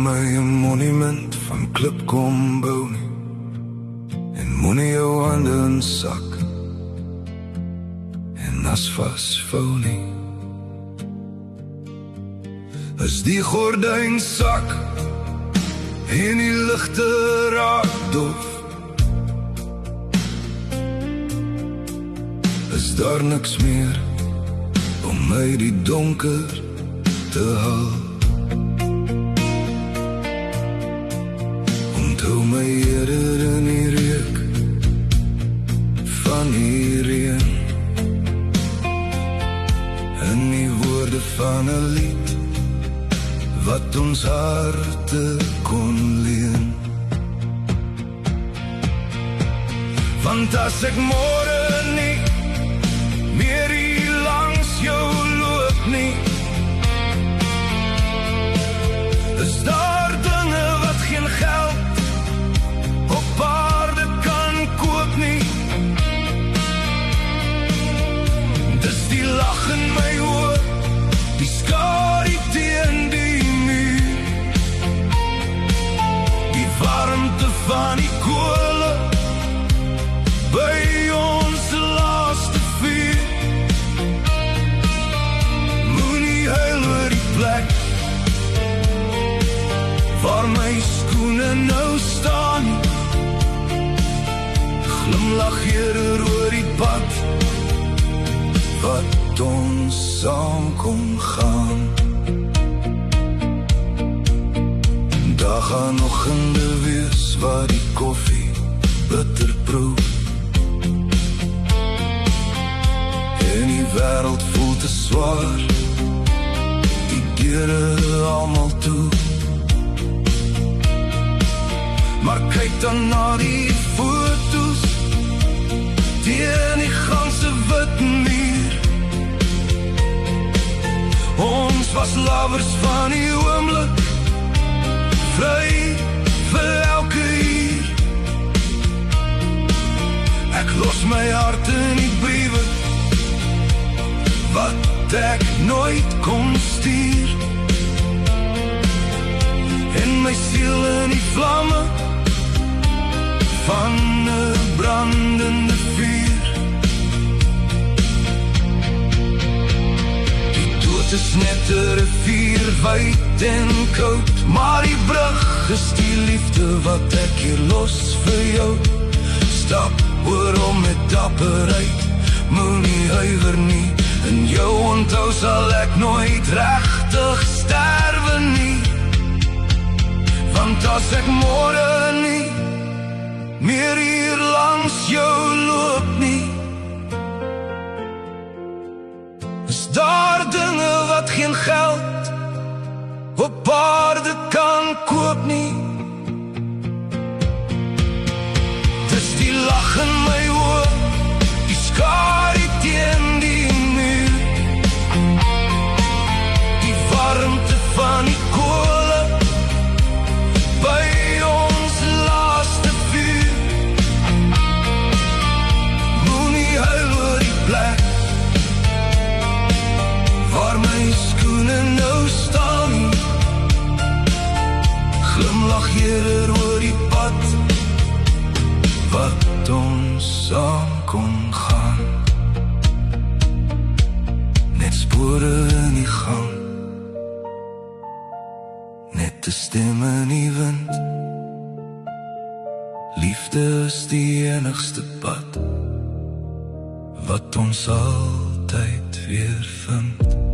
my 'n monument van klip kom bou nie, en moenie jou hande in sak en as vasvou nie. As die gordyn sak en die ligte raak dof, is daar niks meer om my die donker te haal. Onthou my eerder in die reuk van die reën, in die woorde van 'n lied wat ons harte kon leen. Want as ek môre nie meer hier langs jou loop nie, is daar dinge wat geen geld op aarde kan koop nie. Dis die lag in my oor, die skadu teen die muur, die warmte van die kole by ons laaste vuur. Moenie huil oor die plek waar my skoene nou staan, glimlag eerder oor die pad wat ons saam kon gaan. Daar gaan oggende wees waar die koffie bitter proe, en die wêreld voel te swaar, die deure almal toe. Maar kyk dan na die foto's teen die ganse wit muur. Ons was lovers van die oomblik, vry vir elke uur. Ek los my hart in die briewe wat ek nooit kon stuur, en my siel in die vlamme van 'n brandende vuur. Die dood is net 'n rivier, wyd en koud, maar die brug is die liefde wat ek hier los vir jou. Stap oor om met dapperheid, moenie huiwer nie, en jou onthou sal ek nooit regtig sterwe nie. Want as ek môre nie meer hier langs jou loop nie, is daar dinge wat geen geld op aarde kan koop nie. Dis die lag in my oor, die skadu teen die muur, die warmte van die kole by ons laaste vuur. Moenie huil oor die plek waar my skoene nou staan, glimlag eerder oor die pad wat ons saam kon gaan. Net spore in die gang, net 'n stem in die wind. Liefde is die enigste pad wat ons altyd weer vind.